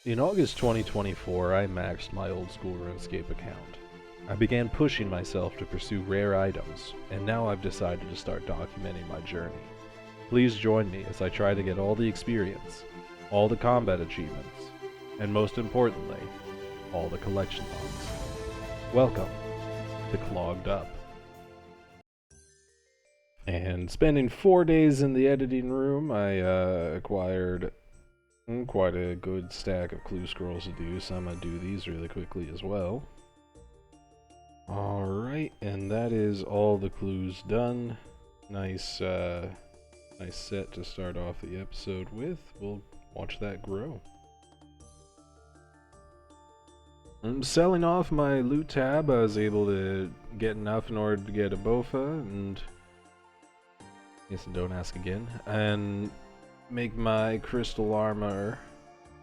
In August 2024, I maxed my OldSchool Runescape account. I began pushing myself to pursue rare items, and now I've decided to start documenting my journey. Please join me as I try to get all the experience, all the combat achievements, and most importantly, all the collection mods. Welcome to Clogged Up. And spending 4 days in the editing room, I acquired quite a good stack of clue scrolls to do, so I'm going to do these really quickly as well. Alright, and that is all the clues done. Nice set to start off the episode with. We'll watch that grow. I'm selling off my loot tab. I was able to get enough in order to get a bofa, and yes, and don't ask again, and make my crystal armor.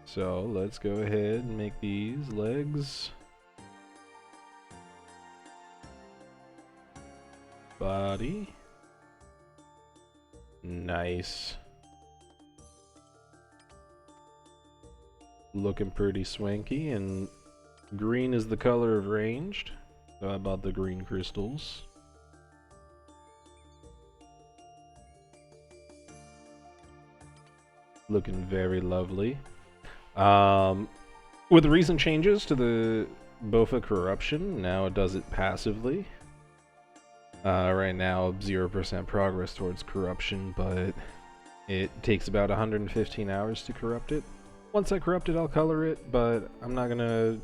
So let's go ahead and make these legs, body, nice, looking pretty swanky, and green is the color of ranged, so I bought the green crystals. Looking very lovely. With the recent changes to the Bofa corruption, now it does it passively. Right now, 0% progress towards corruption, but it takes about 115 hours to corrupt it. Once I corrupt it, I'll color it, but I'm not gonna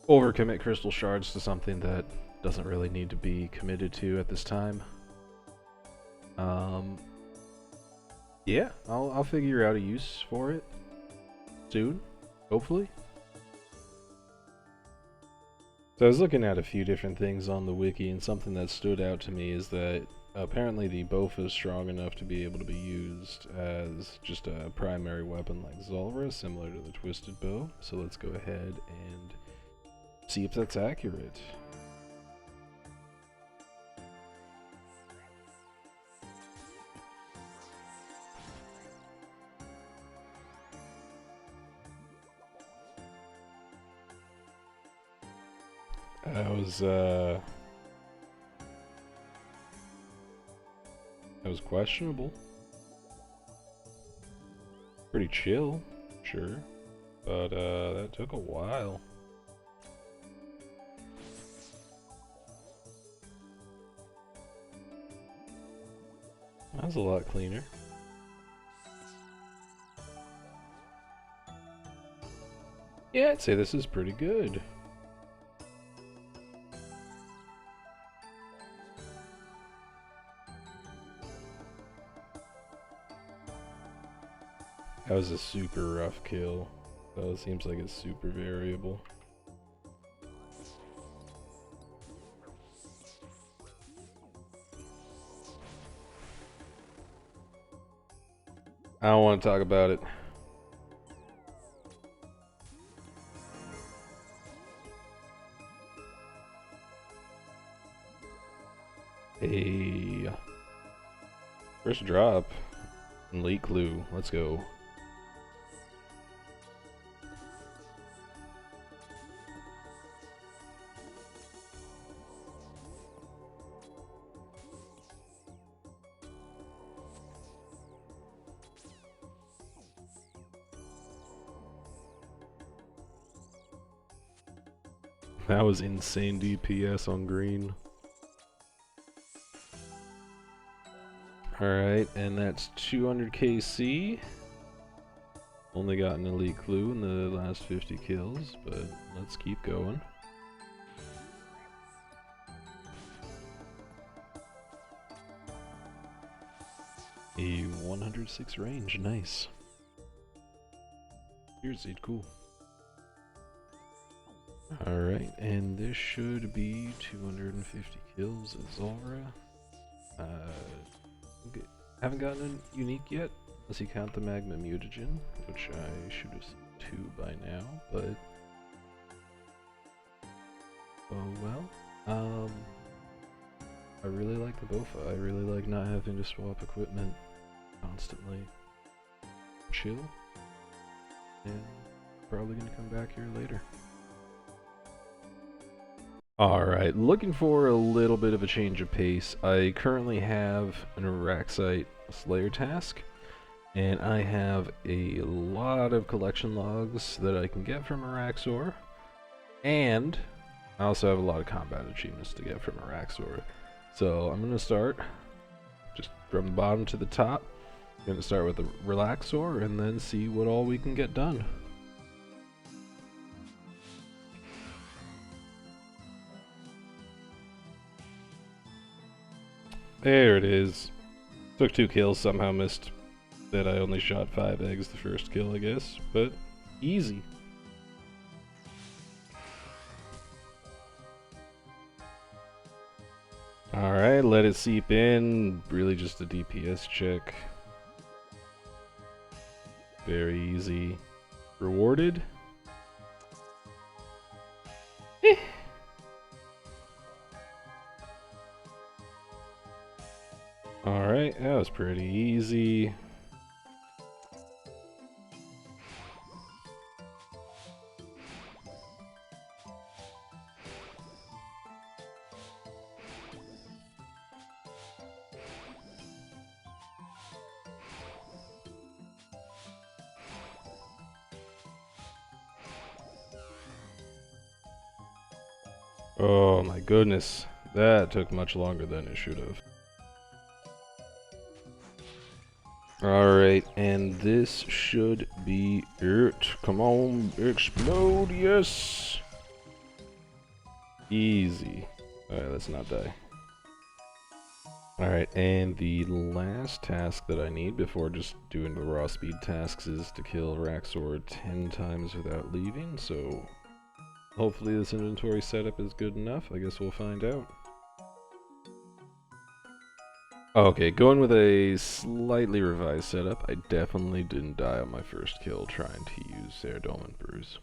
overcommit crystal shards to something that doesn't really need to be committed to at this time. Yeah, I'll figure out a use for it soon, hopefully. So I was looking at a few different things on the wiki, and something that stood out to me is that apparently the Bofa is strong enough to be able to be used as just a primary weapon like Zulrah, similar to the Twisted Bow. So let's go ahead and see if that's accurate. That was questionable. Pretty chill, sure, but that took a while. That was a lot cleaner. Yeah, I'd say this is pretty good. That was a super rough kill. So it seems like it's super variable. I don't want to talk about it. Hey. First drop. Elite clue. Let's go. That was insane DPS on green. Alright, and that's 200 KC. Only got an elite clue in the last 50 kills, but let's keep going. A 106 range, nice. Here's it, cool. Alright, and this should be 250 kills as Zulrah. Haven't gotten a unique yet, unless you count the Magma Mutagen, which I should have seen 2 by now, but oh well. I really like the Bofa. I really like not having to swap equipment constantly. Chill. And probably gonna come back here later. Alright, looking for a little bit of a change of pace. I currently have an Araxxor Slayer task, and I have a lot of collection logs that I can get from Araxxor, and I also have a lot of combat achievements to get from Araxxor. So I'm gonna start just from the bottom to the top. I'm gonna start with the Araxxor and then see what all we can get done. There it is. Took 2 kills, somehow missed that I only shot 5 eggs the first kill, I guess, but easy. Alright, let it seep in. Really just a DPS check. Very easy. Rewarded? Alright, that was pretty easy. Oh my goodness, that took much longer than it should have. Alright, and this should be it. Come on, explode, yes! Easy. Alright, let's not die. Alright, and the last task that I need before just doing the raw speed tasks is to kill Araxxor 10 times without leaving, so hopefully this inventory setup is good enough. I guess we'll find out. Okay, going with a slightly revised setup. I definitely didn't die on my first kill trying to use Serdome and Bruise.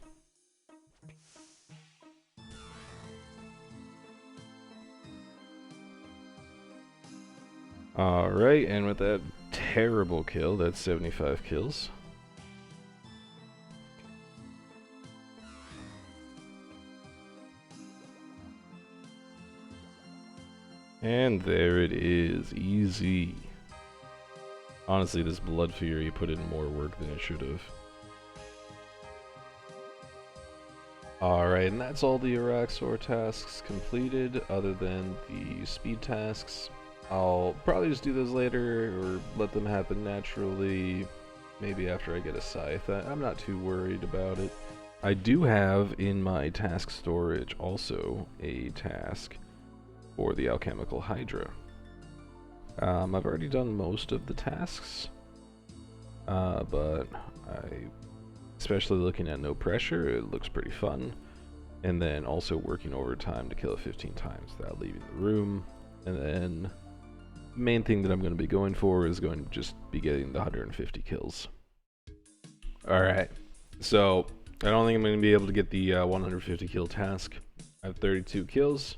Alright, and with that terrible kill, that's 75 kills. And there it is, easy. Honestly, this Blood Fury put in more work than it should have. Alright, and that's all the Araxxor tasks completed, other than the speed tasks. I'll probably just do those later, or let them happen naturally, maybe after I get a scythe. I'm not too worried about it. I do have in my task storage also a task for the Alchemical Hydra. I've already done most of the tasks, but especially looking at no pressure, it looks pretty fun. And then also working overtime to kill it 15 times without leaving the room. And then the main thing that I'm going to be going for is going to just be getting the 150 kills. Alright, so I don't think I'm going to be able to get the 150 kill task. I have 32 kills.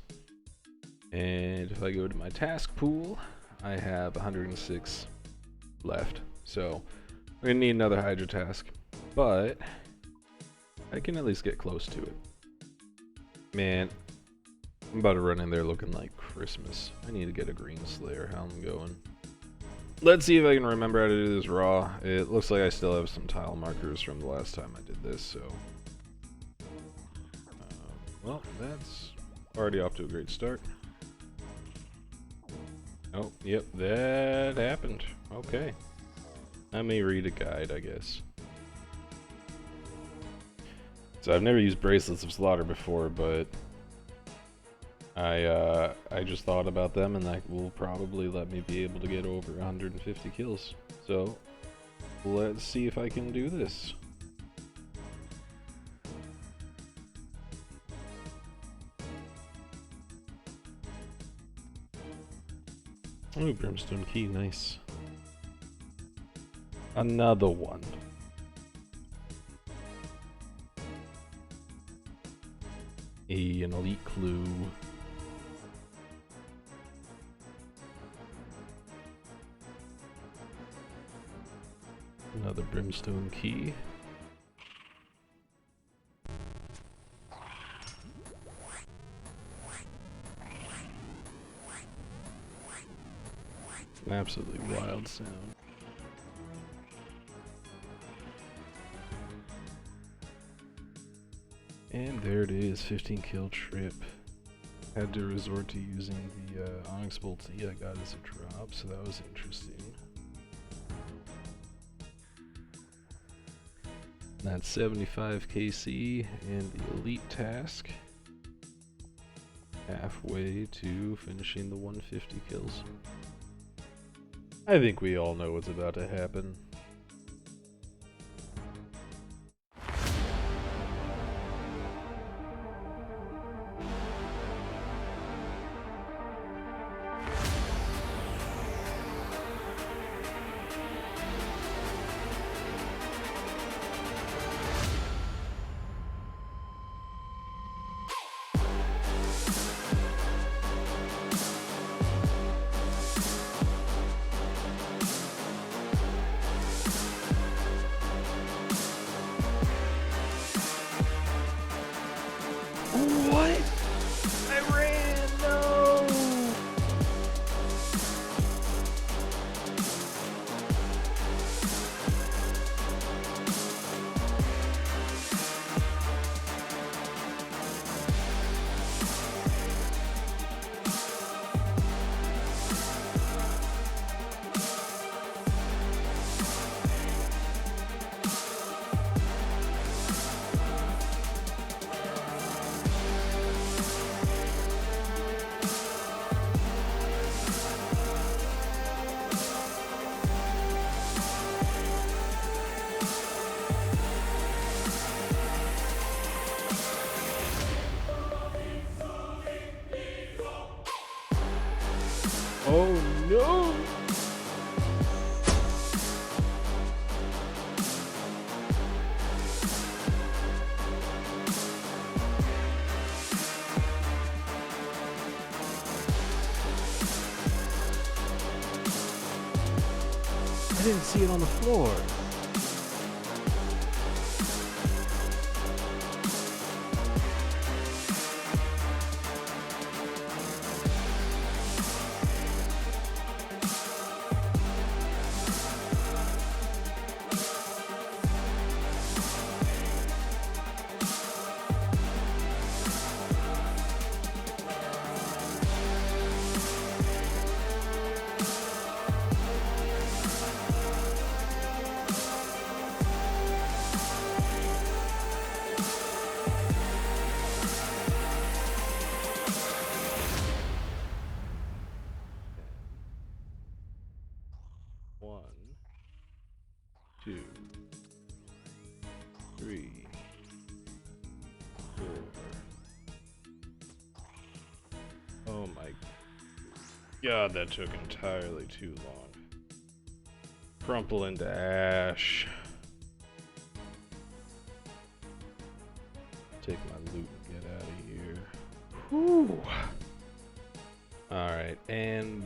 And if I go to my task pool, I have 106 left. So I'm going to need another Hydra task, but I can at least get close to it. Man, I'm about to run in there looking like Christmas. I need to get a green Slayer. How I'm going. Let's see if I can remember how to do this raw. It looks like I still have some tile markers from the last time I did this, so... well, that's already off to a great start. Oh, yep, that happened. Okay. Let me read a guide, I guess. So I've never used Bracelets of Slaughter before, but I just thought about them, and that will probably let me be able to get over 150 kills. So let's see if I can do this. Oh, Brimstone Key, nice. Another one. An elite clue. Another Brimstone Key. An absolutely wild sound. And there it is, 15 kill trip. Had to resort to using the Onyx Bolt E I got as a drop, so that was interesting. That's 75 KC and the elite task. Halfway to finishing the 150 kills. I think we all know what's about to happen. What? I ran, no! Oh no! I didn't see it on the floor. One, two, three, four. Oh my god, that took entirely too long. Crumple into ash. Take my loot and get out of here. Whew. Alright, and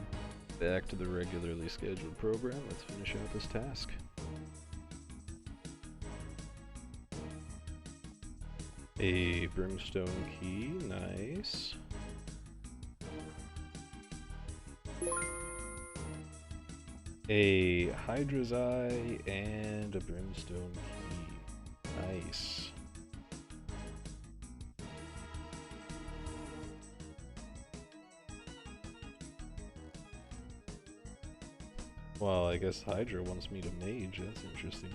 back to the regularly scheduled program. Let's finish out this task. A brimstone key, nice. A Hydra's eye and a brimstone key, nice. Well, I guess Hydra wants me to mage, that's interesting.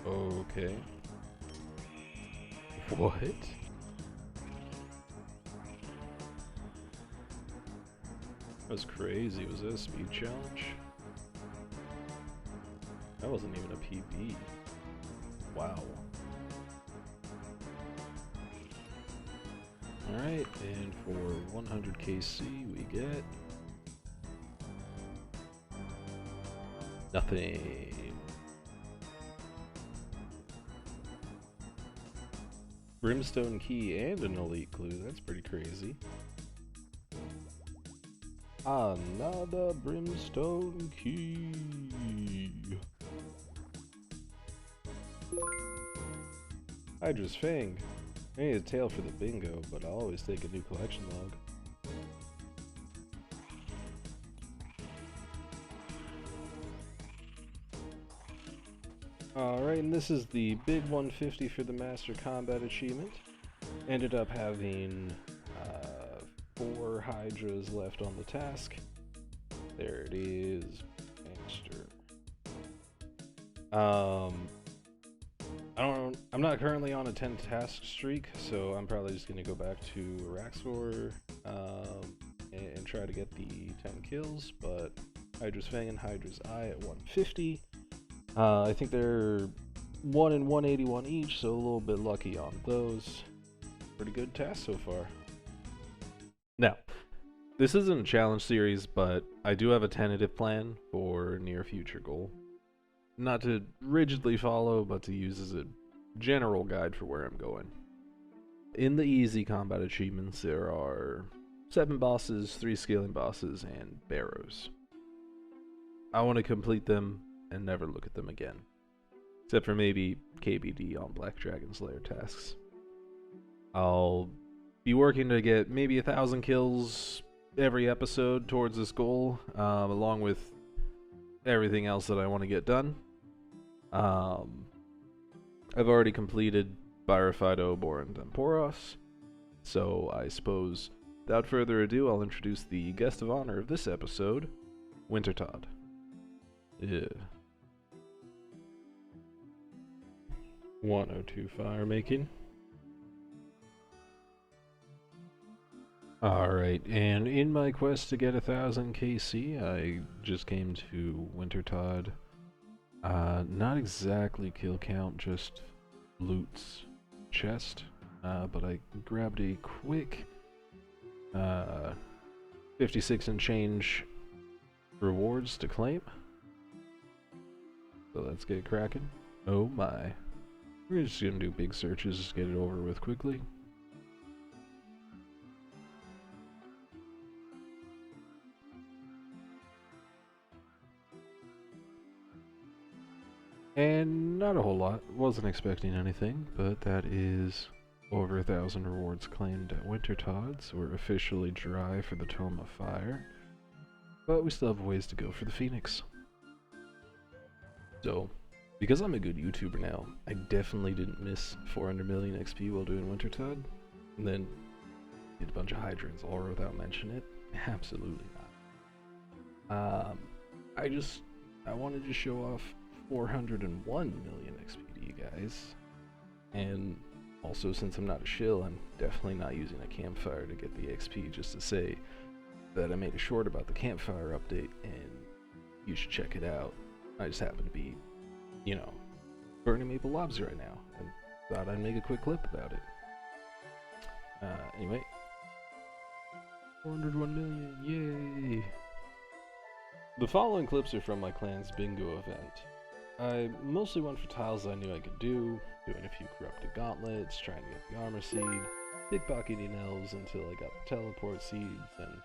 Okay. What? That was crazy. Was that a speed challenge? That wasn't even a PB. Wow. Alright, and for 100 KC we get nothing. Brimstone key and an elite clue. That's pretty crazy. Another brimstone key. Hydra's Fang. I need a tail for the bingo, but I'll always take a new collection log. Alright, and this is the big 150 for the Master Combat achievement. Ended up having 4 Hydras left on the task. There it is, Gangster. I'm not currently on a 10 task streak, so I'm probably just gonna go back to Araxxor and try to get the 10 kills, but Hydra's Fang and Hydra's Eye at 150. I think they're 1 and 181 each, so a little bit lucky on those. Pretty good task so far. Now, this isn't a challenge series, but I do have a tentative plan for near future goal. Not to rigidly follow, but to use as a general guide for where I'm going. In the easy combat achievements, there are 7 bosses, 3 scaling bosses, and Barrows. I want to complete them and never look at them again. Except for maybe KBD on Black Dragon Slayer tasks. I'll be working to get maybe 1,000 kills every episode towards this goal, along with everything else that I want to get done. I've already completed Byrophyto, Bor, and Temporos, so I suppose, without further ado, I'll introduce the guest of honor of this episode, Wintertodt. Yeah. 102 firemaking. Alright, and in my quest to get 1,000 KC, I just came to Wintertodt. Not exactly kill count, just loot's chest, but I grabbed a quick 56 and change rewards to claim. So let's get cracking. Oh my. We're just gonna do big searches, just get it over with quickly. And not a whole lot. Wasn't expecting anything, but that is over 1,000 rewards claimed at Wintertodt, so we're officially dry for the Tome of Fire. But we still have ways to go for the Phoenix. So, because I'm a good YouTuber now, I definitely didn't miss 400 million XP while doing Wintertodt. And then did a bunch of Hydrants all without mentioning it. Absolutely not. I wanted to show off 401 million XP to you guys, and also since I'm not a shill, I'm definitely not using a campfire to get the XP, just to say that I made a short about the campfire update and you should check it out. I just happen to be, you know, burning maple lobs right now and thought I'd make a quick clip about it. Anyway, 401 million, yay! The following clips are from my clan's bingo event. I mostly went for tiles I knew I could do, doing a few corrupted gauntlets, trying to get the armor seed, pickpocketing elves until I got the teleport seeds, and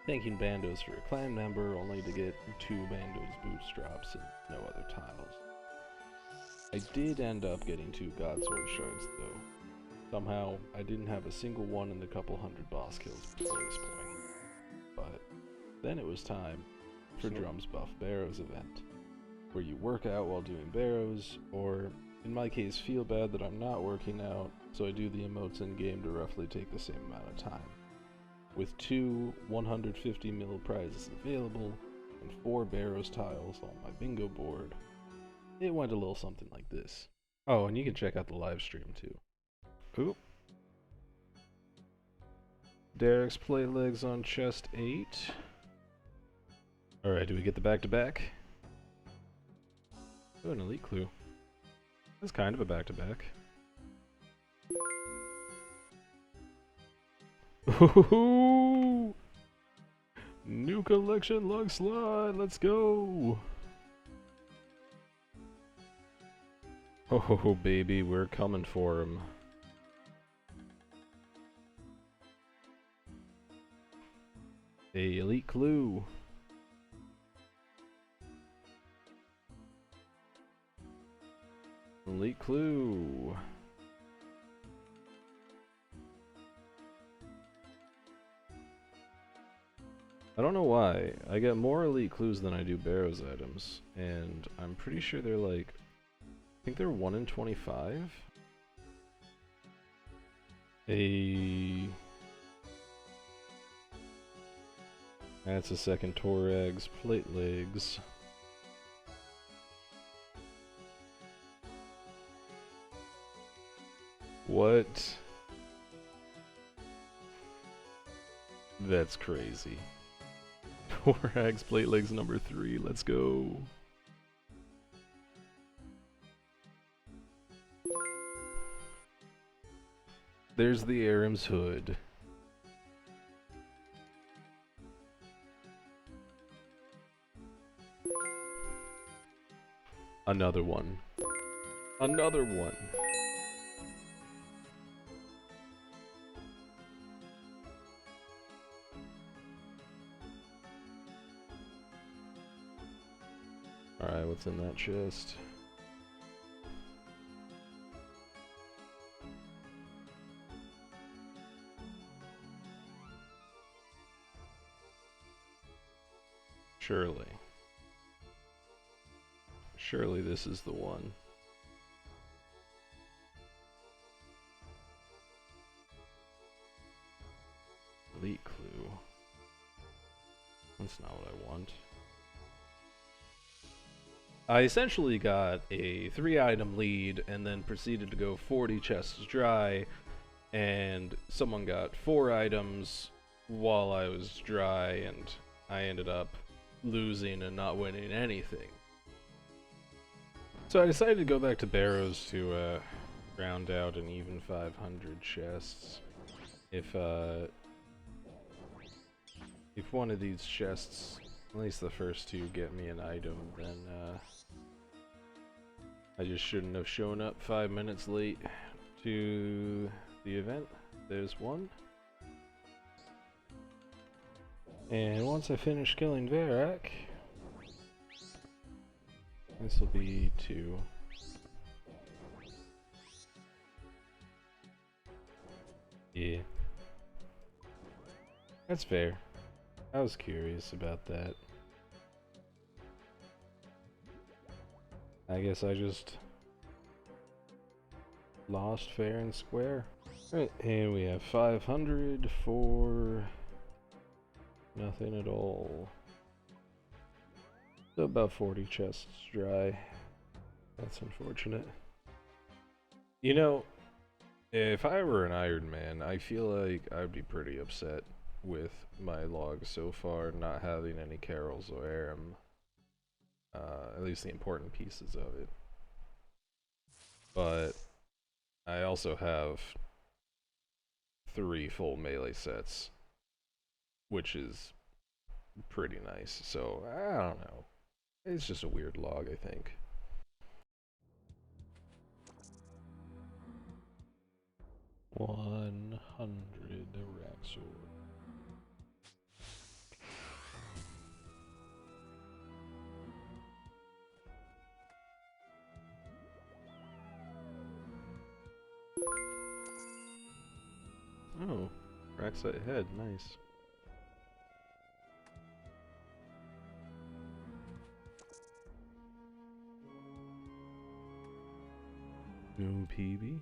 thanking Bandos for a clan member only to get 2 Bandos bootstraps and no other tiles. I did end up getting 2 Godsword shards though. Somehow, I didn't have a single one in the couple hundred boss kills before this point. But then it was time for Drum's Buff Barrows event, where you work out while doing Barrows, or in my case feel bad that I'm not working out, so I do the emotes in game to roughly take the same amount of time. With 2 150 mil prizes available, and 4 Barrows tiles on my bingo board, it went a little something like this. Oh, and you can check out the live stream too. Oop. Derek's play legs on chest 8. Alright, do we get the back-to-back? Oh, an elite clue. That's kind of a back-to-back. Ooh! New collection lug slide, let's go! Oh baby, we're coming for him. A elite clue. Elite clue. I don't know why. I get more elite clues than I do Barrows items, and I'm pretty sure they're like, I think they're 1 in 25. That's a second Torag's plate legs. What? That's crazy. Torag's plate legs number 3, let's go. There's the Aram's hood. Another one. Another one. Alright, what's in that chest? Surely. Surely this is the one. Elite clue. That's not what I want. I essentially got a 3-item lead and then proceeded to go 40 chests dry, and someone got 4 items while I was dry, and I ended up losing and not winning anything. So I decided to go back to Barrows to round out an even 500 chests. If one of these chests, at least the first 2, get me an item, then I just shouldn't have shown up 5 minutes late to the event. There's one. And once I finish killing Varrock, this will be 2. Yeah. That's fair. I was curious about that. I guess I just lost fair and square. Alright, and we have 500 for nothing at all. So about 40 chests dry. That's unfortunate. You know, if I were an Iron Man, I feel like I'd be pretty upset with my log so far not having any carols or Aram. At least the important pieces of it. But I also have 3 full melee sets, which is pretty nice. So I don't know. It's just a weird log, I think. $100 Araxxor. Oh, Araxxor head, nice. Boom PB.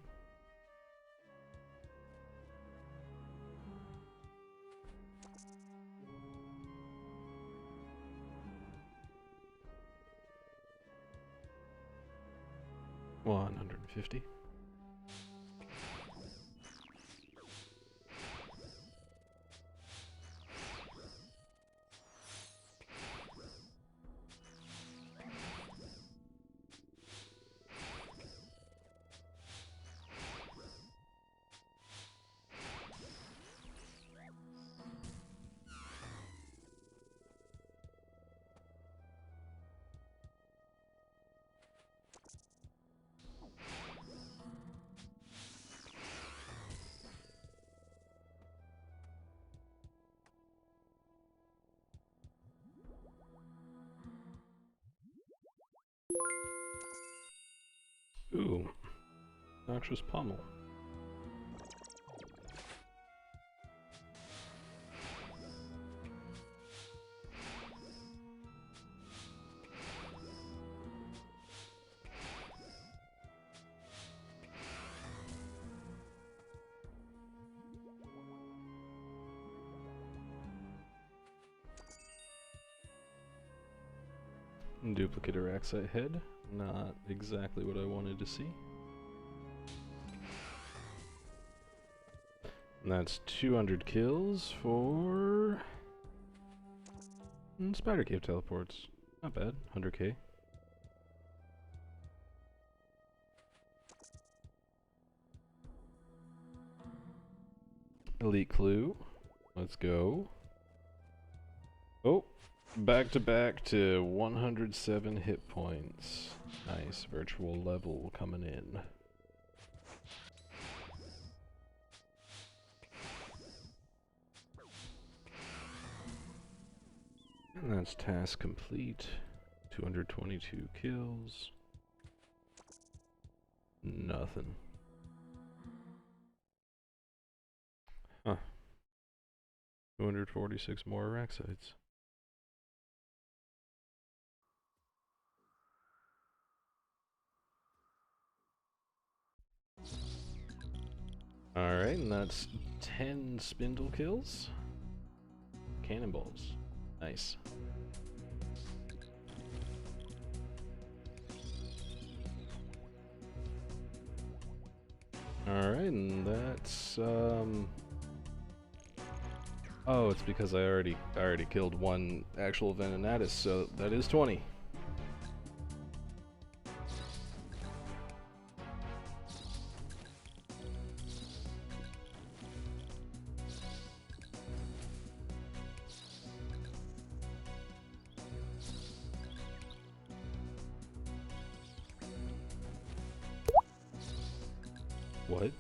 $150. Noxious Pummel. Duplicate Araxxor head. Not exactly what I wanted to see. And that's 200 kills for Spider Cave teleports. Not bad. 100k. Elite Clue. Let's go. Oh, back to 107 hit points. Nice virtual level coming in. And that's task complete. 222 kills. Nothing. Huh. 246 more Araxxites. Alright, and that's 10 spindle kills. Cannonballs. Nice. Alright, and that's oh, it's because I already killed one actual Venenatus, so that is 20. What?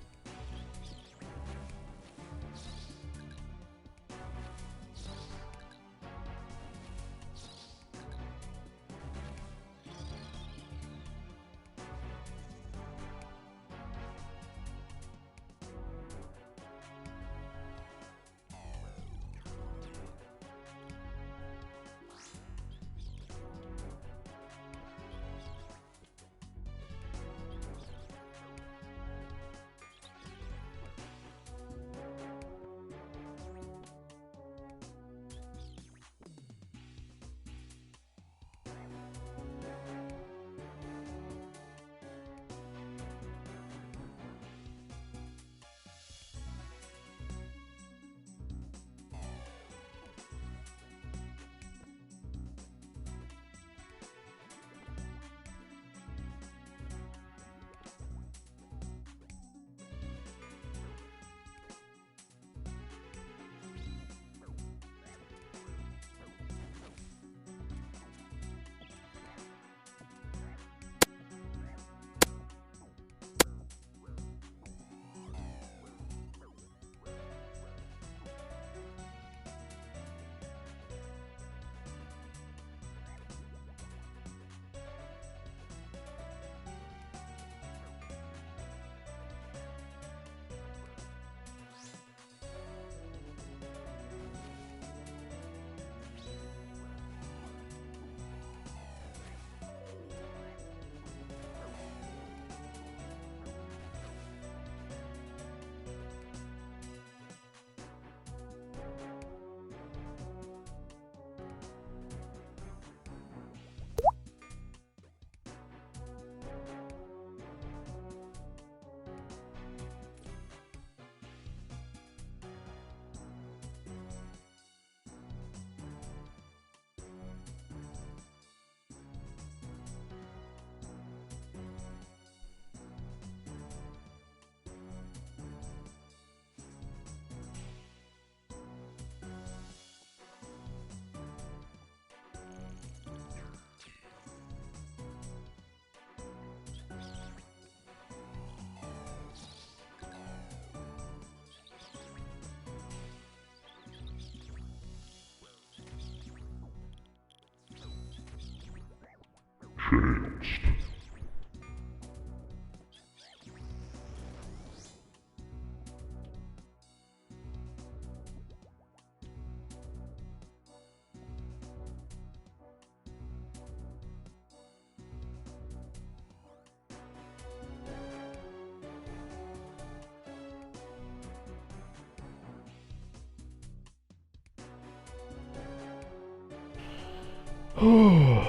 Ooh,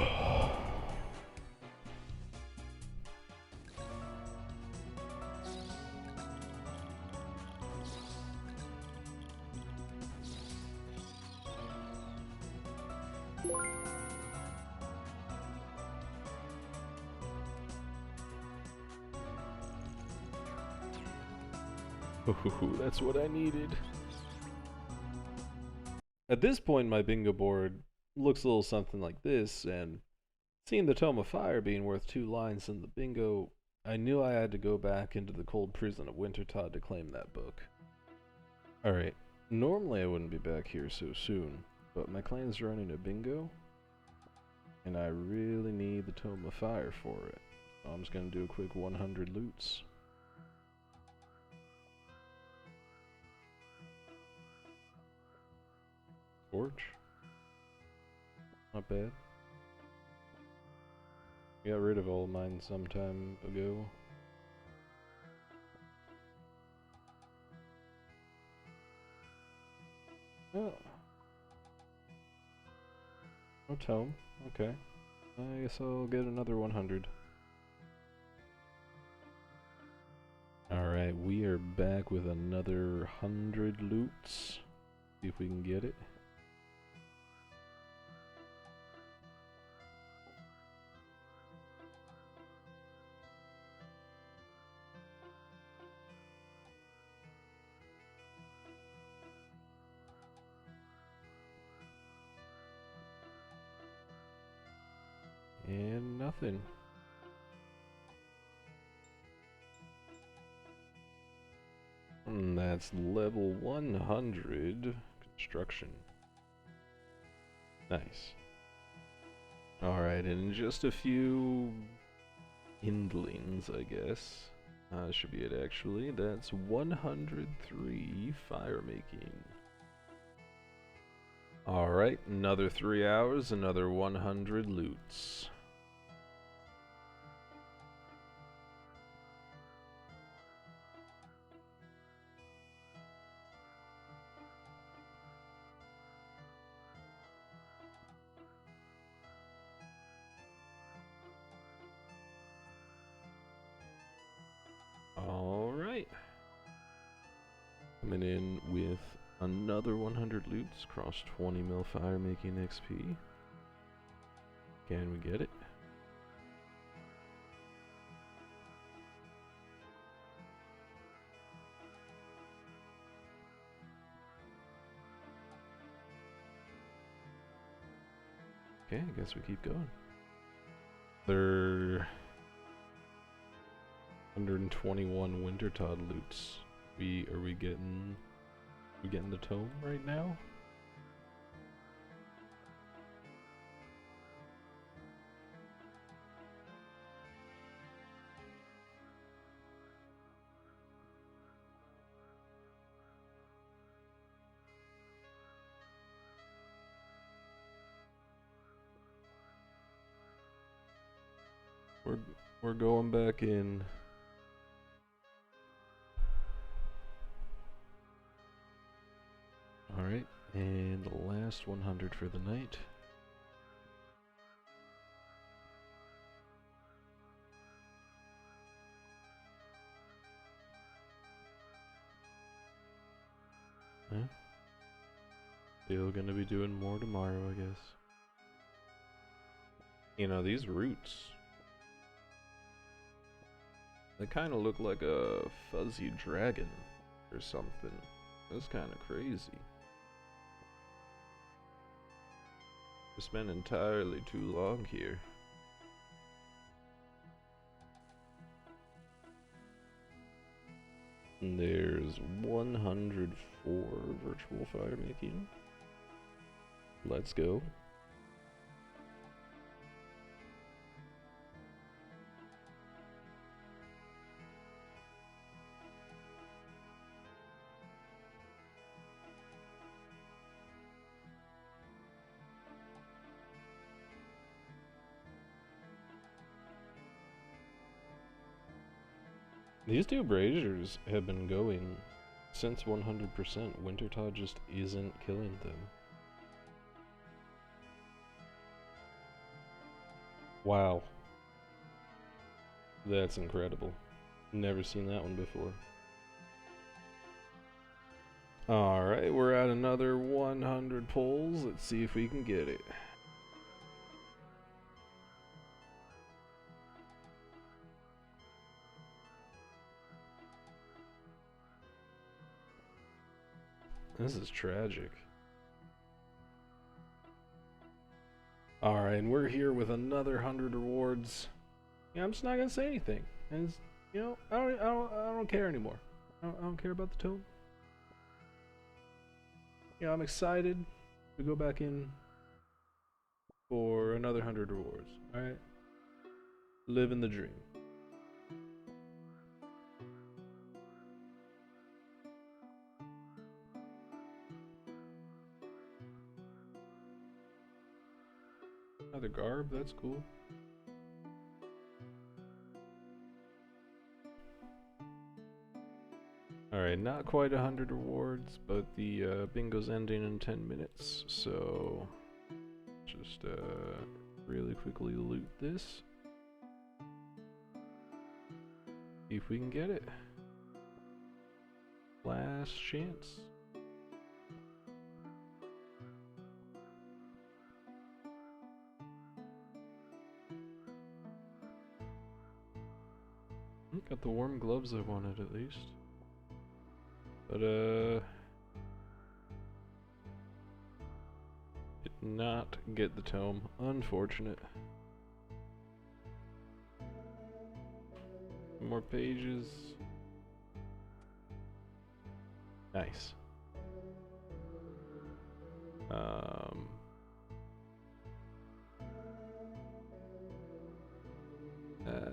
that's what I needed. At this point, my bingo board looks a little something like this, and seeing the Tome of Fire being worth 2 lines in the bingo, I knew I had to go back into the cold prison of Wintertodt to claim that book. Alright, normally I wouldn't be back here so soon, but my clan's running a bingo, and I really need the Tome of Fire for it. So I'm just gonna do a quick 100 loots. Forge. Not bad. Got rid of all mine some time ago. Oh. No tome. Okay. I guess I'll get another 100. Alright, we are back with another 100 loots. See if we can get it. And nothing. And that's level 100 construction. Nice. Alright, and just a few hindlings, I guess. Should be it actually. That's 103 firemaking. Alright, another 3 hours, another 100 loots. Alright. Coming in with another 100 loots, cross 20 mil firemaking XP. Can we get it? Okay, I guess we keep going. There 121 Wintertodt loots. Are we getting the tome right now? We're going back in. Alright, and the last 100 for the night. Huh? Still gonna be doing more tomorrow, I guess. You know, these roots, they kind of look like a fuzzy dragon or something. That's kind of crazy. We spent entirely too long here. And there's 104 virtual firemaking. Let's go. These two braziers have been going since 100%. Wintertodt just isn't killing them. Wow. That's incredible. Never seen that one before. Alright, we're at another 100 pulls. Let's see if we can get it. This is tragic. Alright, and we're here with another 100 rewards. Yeah, I'm just not gonna say anything. And you know, I don't care anymore. I don't care about the tome. Yeah, I'm excited to go back in for another 100 rewards. Alright? Living the dream. Another garb, that's cool. Alright, not quite 100 rewards, but the bingo's ending in 10 minutes, so just really quickly loot this. See if we can get it. Last chance. Got the warm gloves I wanted at least. But did not get the tome. Unfortunate. More pages. Nice.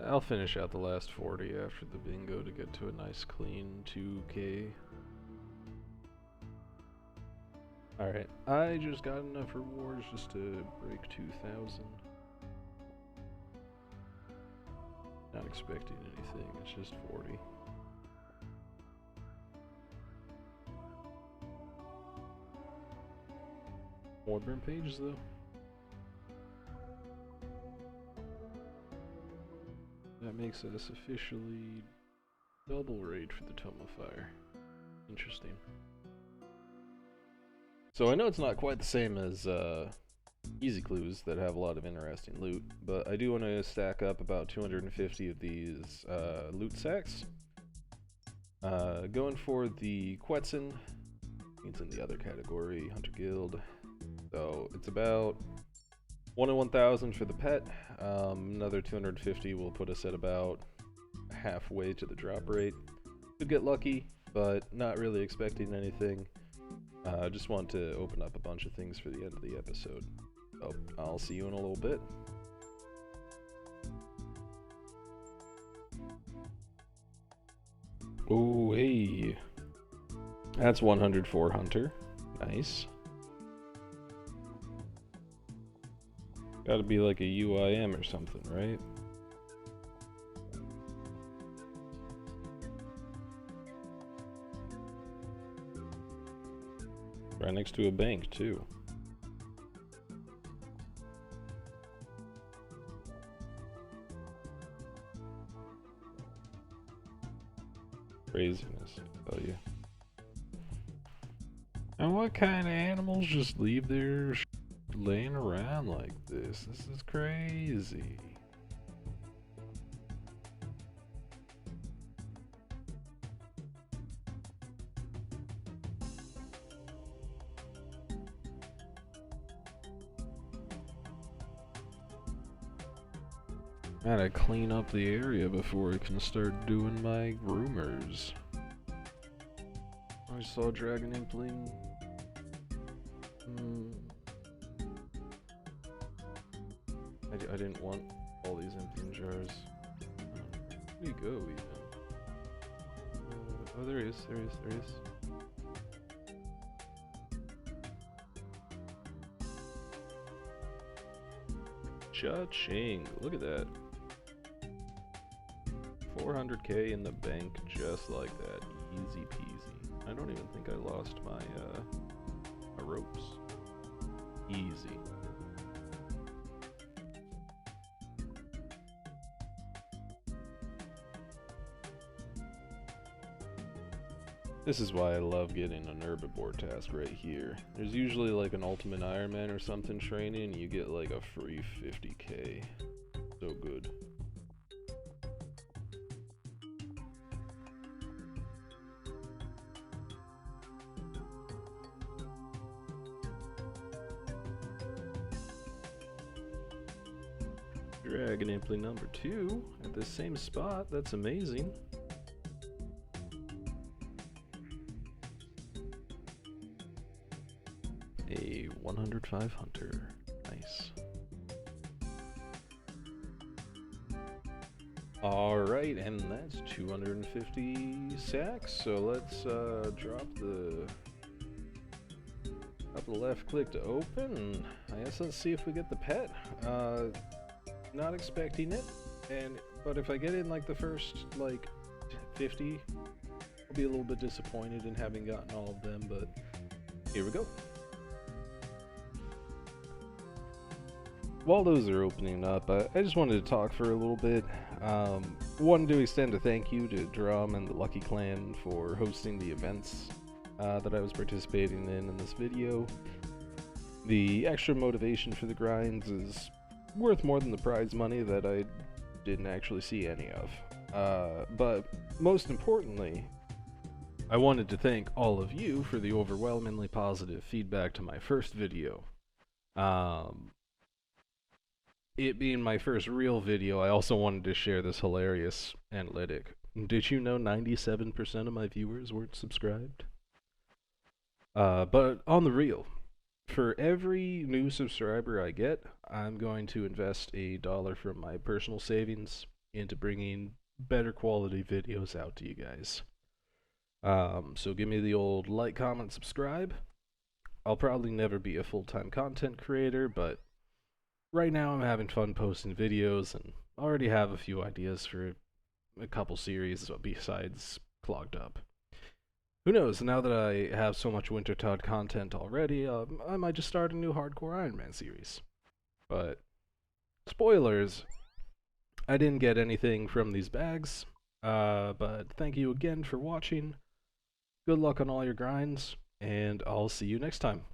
I'll finish out the last 40 after the bingo to get to a nice clean 2k. Alright, I just got enough rewards just to break 2,000. Not expecting anything, it's just 40. More burn pages though. That makes us officially double raid for the Tome of Fire. Interesting. So I know it's not quite the same as Easy Clues that have a lot of interesting loot, but I do want to stack up about 250 of these loot sacks. Going for the Quetzin, it's in the other category, Hunter Guild. So it's about 1 in 1,000 for the pet. Another 250 will put us at about halfway to the drop rate. Could get lucky, but not really expecting anything. Just want to open up a bunch of things for the end of the episode. So I'll see you in a little bit. Oh, hey. That's 104 Hunter. Nice. Gotta be like a UIM or something, right? Right next to a bank, too. Craziness, I tell you. And what kind of animals just leave their laying around like this? This is crazy. I gotta clean up the area before I can start doing my groomers. I saw Dragon Impling. I didn't want all these Impling jars. Where'd he go even? Oh, there he is, there he is, there he is. Cha-ching, look at that. 400k in the bank just like that, easy peasy. I don't even think I lost my my ropes. Easy. This is why I love getting an herbivore task right here. There's usually like an Ultimate Iron Man or something training, and you get like a free 50k. So good. Dragon Implant number 2 at the same spot. That's amazing. A 105 hunter. Nice. Alright, and that's 250 sacks. So let's drop the left click to open, and I guess let's see if we get the pet. Not expecting it, but if I get in like the first like 50, I'll be a little bit disappointed in having gotten all of them, but here we go. While those are opening up, I just wanted to talk for a little bit. Wanted to extend a thank you to Drum and the Lucky Clan for hosting the events that I was participating in this video. The extra motivation for the grinds is worth more than the prize money that I didn't actually see any of. But most importantly, I wanted to thank all of you for the overwhelmingly positive feedback to my first video. It being my first real video, I also wanted to share this hilarious analytic. Did you know 97% of my viewers weren't subscribed? But on the real, for every new subscriber I get, I'm going to invest $1 from my personal savings into bringing better quality videos out to you guys. So give me the old like, comment, subscribe. I'll probably never be a full-time content creator, but right now I'm having fun posting videos and already have a few ideas for a couple series besides Clogged Up. Who knows, now that I have so much Wintertodt content already, I might just start a new Hardcore Iron Man series. But, spoilers, I didn't get anything from these bags, but thank you again for watching. Good luck on all your grinds, and I'll see you next time.